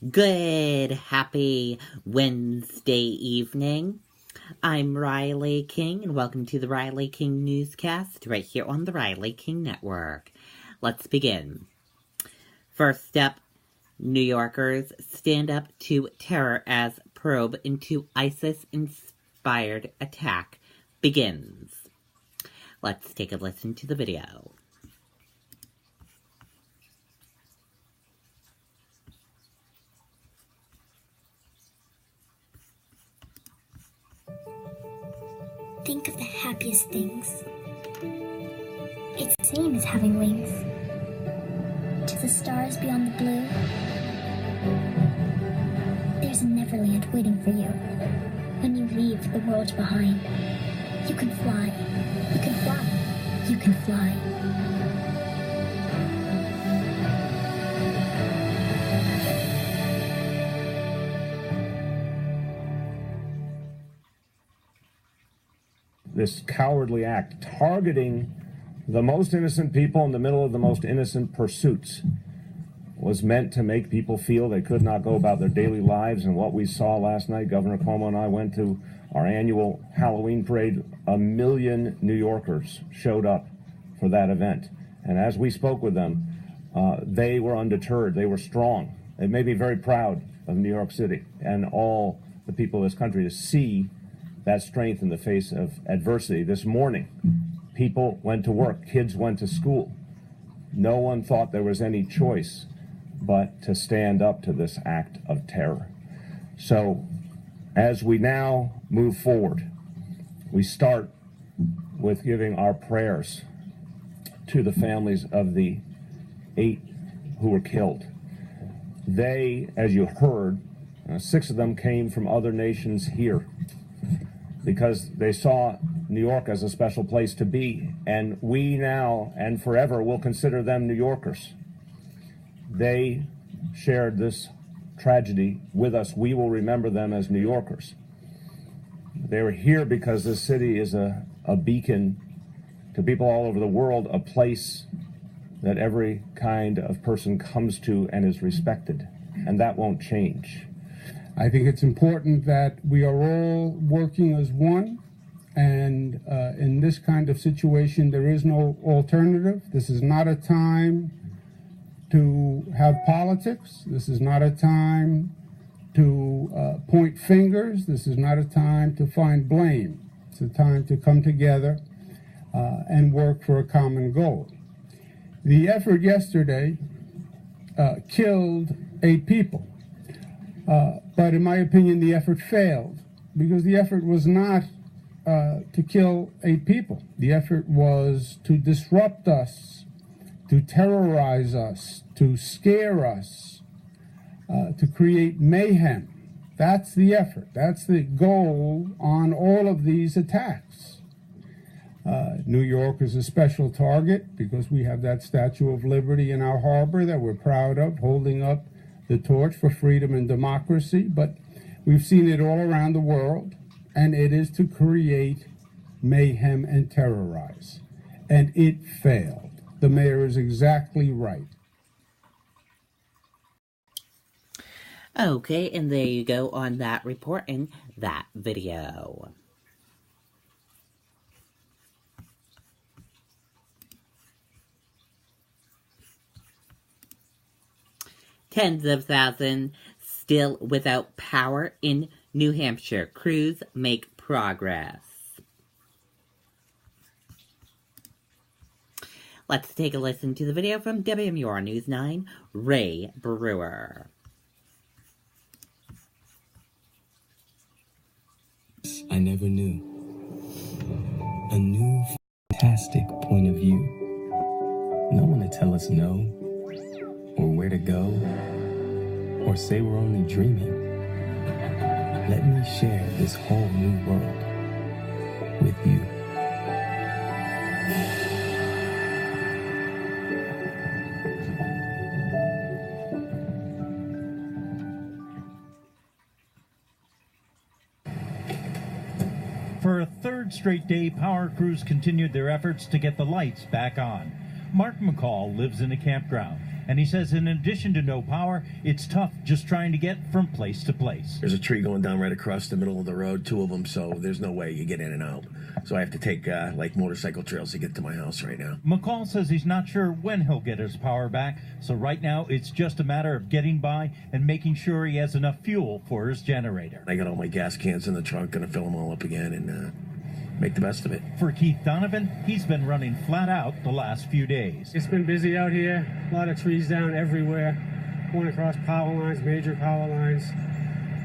Good, happy Wednesday evening. I'm Riley King, and welcome to the Riley King Newscast right here on the Riley King Network. Let's begin. First up, New Yorkers stand up to terror as probe into ISIS-inspired attack begins. Let's take a listen to the video. Think of the happiest things. It's the same as having wings. To the stars beyond the blue. There's a Neverland waiting for you. When you leave the world behind, you can fly. You can fly. You can fly. This cowardly act, targeting the most innocent people in the middle of the most innocent pursuits, was meant to make people feel they could not go about their daily lives. And what we saw last night, Governor Cuomo and I went to our annual Halloween parade. 1 million New Yorkers showed up for that event. And as we spoke with them, they were undeterred. They were strong. It made me very proud of New York City and all the people of this country to see that strength in the face of adversity. This morning, people went to work, kids went to school. No one thought there was any choice but to stand up to this act of terror. So, as we now move forward, we start with giving our prayers to the families of the 8 who were killed. They, as you heard, 6 of them came from other nations here, because they saw New York as a special place to be. And we now and forever will consider them New Yorkers. They shared this tragedy with us. We will remember them as New Yorkers. They were here because this city is a beacon to people all over the world, a place that every kind of person comes to and is respected. And that won't change. I think it's important that we are all working as one, and in this kind of situation, there is no alternative. This is not a time to have politics. This is not a time to point fingers. This is not a time to find blame. It's a time to come together and work for a common goal. The effort yesterday killed 8 people. But in my opinion, the effort failed, because the effort was not to kill 8 people. The effort was to disrupt us, to terrorize us, to scare us, to create mayhem. That's the effort. That's the goal on all of these attacks. New York is a special target because we have that Statue of Liberty in our harbor that we're proud of, holding up the torch for freedom and democracy, but we've seen it all around the world, and it is to create mayhem and terrorize. And it failed. The mayor is exactly right. Okay, and there you go on that report and that video. Tens of thousands still without power in New Hampshire. Crews make progress. Let's take a listen to the video from WMUR News 9, Ray Brewer. I never knew. A new, fantastic point of view. No one to tell us no, or where to go, or say we're only dreaming. Let me share this whole new world with you. For a third straight day, power crews continued their efforts to get the lights back on. Mark McCall lives in a campground. And he says in addition to no power, it's tough just trying to get from place to place. There's a tree going down right across the middle of the road, 2 of them, so there's no way you get in and out. So I have to take like motorcycle trails to get to my house right now. McCall says he's not sure when he'll get his power back, so right now it's just a matter of getting by and making sure he has enough fuel for his generator. I got all my gas cans in the trunk, gonna fill them all up again and make the best of it. For Keith Donovan, he's been running flat out the last few days. It's been busy out here, a lot of trees down everywhere, going across power lines, major power lines.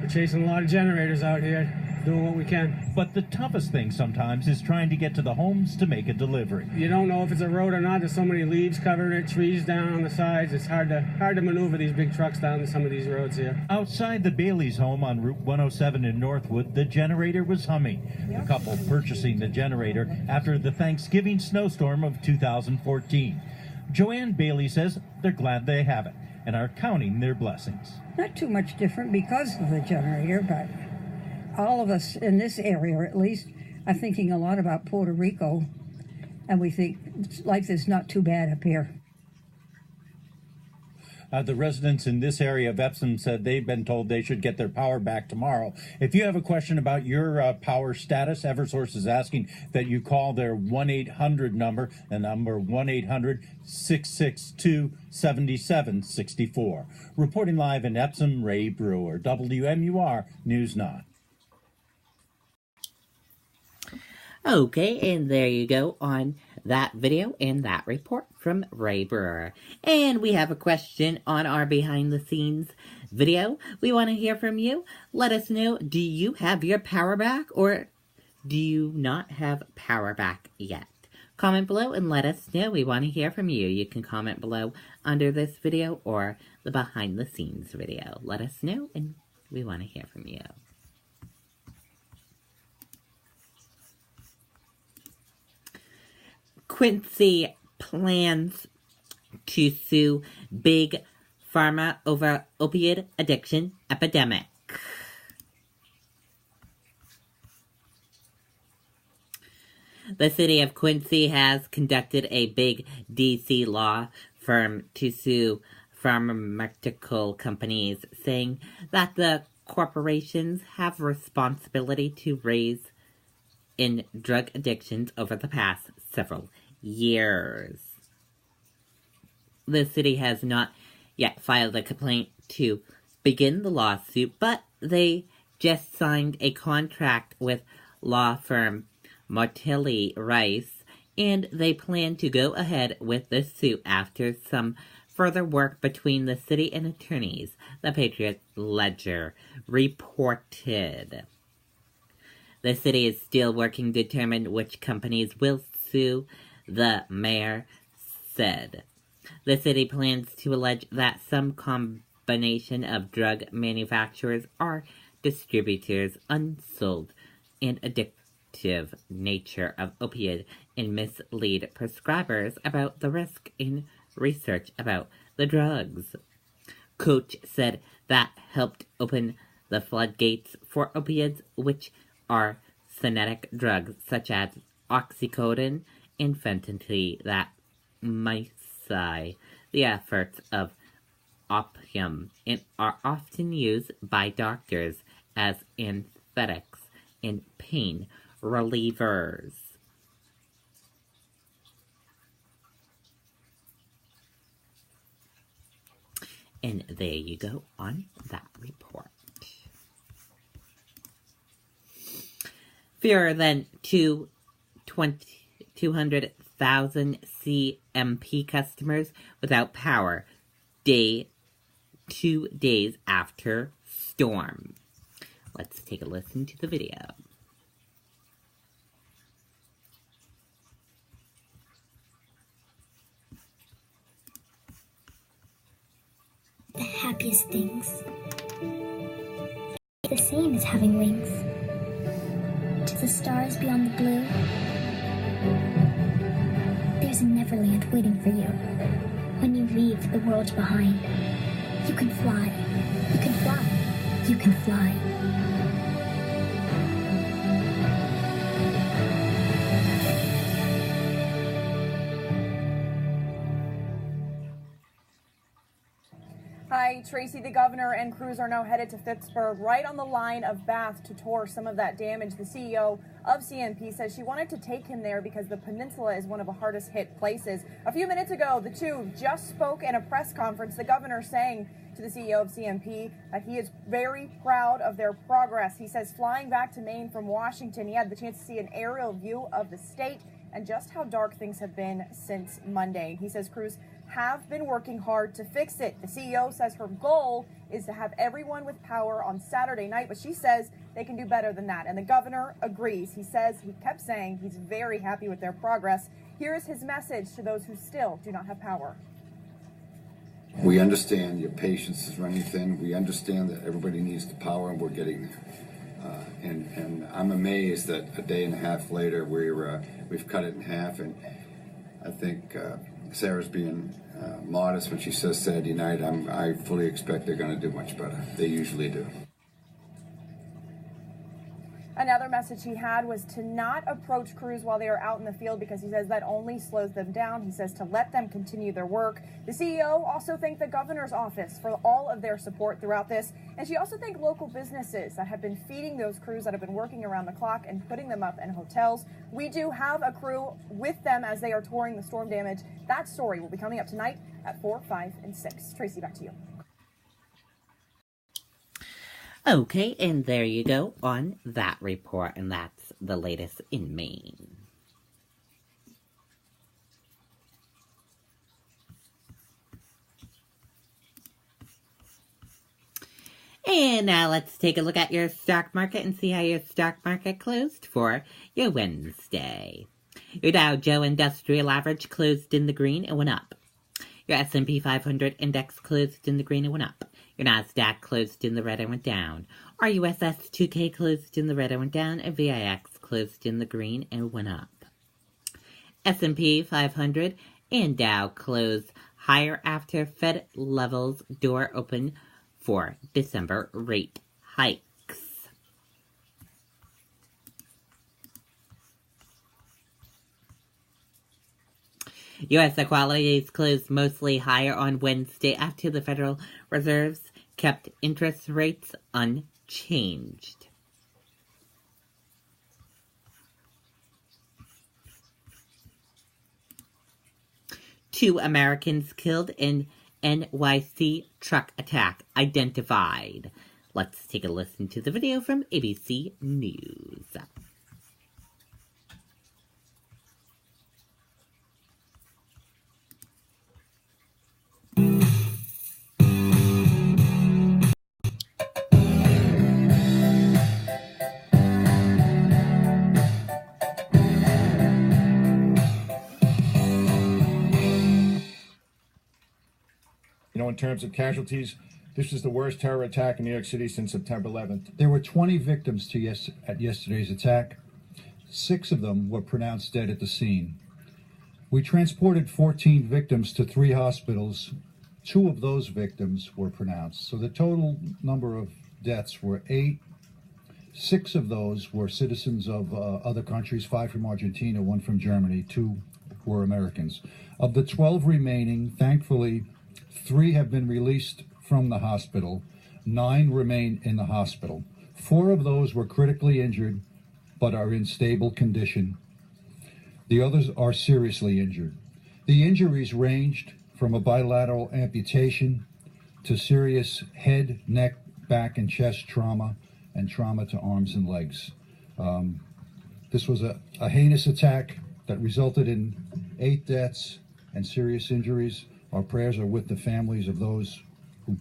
We're chasing a lot of generators out here, doing what we can. But the toughest thing sometimes is trying to get to the homes to make a delivery. You don't know if it's a road or not. There's so many leaves covering it, trees down on the sides. It's hard to maneuver these big trucks down some of these roads here. Outside the Bailey's home on Route 107 in Northwood, the generator was humming. The couple purchasing the generator after the Thanksgiving snowstorm of 2014. Joanne Bailey says they're glad they have it and are counting their blessings. Not too much different because of the generator, but all of us in this area, at least, are thinking a lot about Puerto Rico, and we think life is not too bad up here. The residents in this area of Epsom said they've been told they should get their power back tomorrow. If you have a question about your power status, Eversource is asking that you call their 1-800 number, the number 1-800-662-7764. Reporting live in Epsom, Ray Brewer, WMUR News 9. Okay, and there you go on that video and that report from Ray Brewer. And we have a question on our behind the scenes video. We want to hear from you. Let us know, do you have your power back or do you not have power back yet? Comment below and let us know. We want to hear from you. You can comment below under this video or the behind the scenes video. Let us know and we want to hear from you. Quincy plans to sue Big Pharma over opioid addiction epidemic. The city of Quincy has conducted a big DC law firm to sue pharmaceutical companies, saying that the corporations have responsibility to raise in drug addictions over the past several years. The city has not yet filed a complaint to begin the lawsuit, but they just signed a contract with law firm Martelli Rice, and they plan to go ahead with the suit after some further work between the city and attorneys, the Patriot Ledger reported. The city is still working to determine which companies will sue, the mayor said. The city plans to allege that some combination of drug manufacturers are distributors, unsold, and addictive nature of opioid and mislead prescribers about the risk in research about the drugs. Coach said that helped open the floodgates for opioids, which are synthetic drugs such as oxycodone and fentanyl that might the efforts of opium and are often used by doctors as anesthetics and pain relievers. And there you go on that report. Fewer than 200,000 CMP customers without power 2 days after storm. Let's take a listen to the video. The happiest things. The same as having wings. To the stars beyond the blue. There's a Neverland waiting for you. When you leave the world behind, you can fly. You can fly. You can fly. Hi, Tracy. The governor and crews are now headed to Pittsburgh, right on the line of Bath, to tour some of that damage. The CEO of CMP says she wanted to take him there because the peninsula is one of the hardest hit places. A few minutes ago, the two just spoke in a press conference. The governor saying to the CEO of CMP that he is very proud of their progress. He says flying back to Maine from Washington, he had the chance to see an aerial view of the state and just how dark things have been since Monday. He says crews have been working hard to fix it. The CEO says her goal is to have everyone with power on Saturday night, but she says they can do better than that. And the governor agrees. He kept saying he's very happy with their progress. Here is his message to those who still do not have power. We understand your patience is running thin. We understand that everybody needs the power, and we're getting there. And I'm amazed that a day and a half later we've cut it in half. And I think Sarah's being modest when she says Saturday night. I fully expect they're going to do much better. They usually do. Another message he had was to not approach crews while they are out in the field because he says that only slows them down. He says to let them continue their work. The CEO also thanked the governor's office for all of their support throughout this. And she also thanked local businesses that have been feeding those crews that have been working around the clock and putting them up in hotels. We do have a crew with them as they are touring the storm damage. That story will be coming up tonight at 4, 5, and 6. Tracy, back to you. Okay, and there you go on that report, and that's the latest in Maine. And now let's take a look at your stock market and see how your stock market closed for your Wednesday. Your Dow Jones Industrial Average closed in the green and went up. Your S&P 500 index closed in the green and went up. Your NASDAQ closed in the red and went down. Our USS 2K closed in the red and went down. And VIX closed in the green and went up. S&P 500 and Dow closed higher after Fed levels door open for December rate hikes. U.S. equities closed mostly higher on Wednesday after the Federal Reserve kept interest rates unchanged. Two Americans killed in NYC truck attack identified. Let's take a listen to the video from ABC News. In terms of casualties, this is the worst terror attack in New York City since September 11th. There were 20 victims at yesterday's attack. 6 of them were pronounced dead at the scene. We transported 14 victims to 3 hospitals. 2 of those victims were pronounced. So the total number of deaths were 8. 6 of those were citizens of other countries, 5 from Argentina, 1 from Germany, 2 were Americans. Of the 12 remaining, thankfully, 3 have been released from the hospital. 9 remain in the hospital. 4 of those were critically injured, but are in stable condition. The others are seriously injured. The injuries ranged from a bilateral amputation to serious head, neck, back, and chest trauma, and trauma to arms and legs. This was a heinous attack that resulted in 8 deaths and serious injuries. Our prayers are with the families of those who...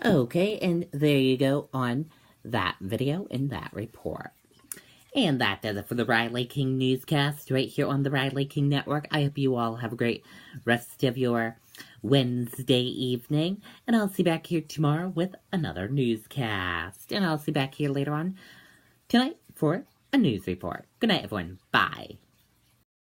Okay, and there you go on that video and that report. And that does it for the Riley King Newscast right here on the Riley King Network. I hope you all have a great rest of your Wednesday evening. And I'll see you back here tomorrow with another newscast. And I'll see you back here later on tonight for a news report. Good night, everyone. Bye.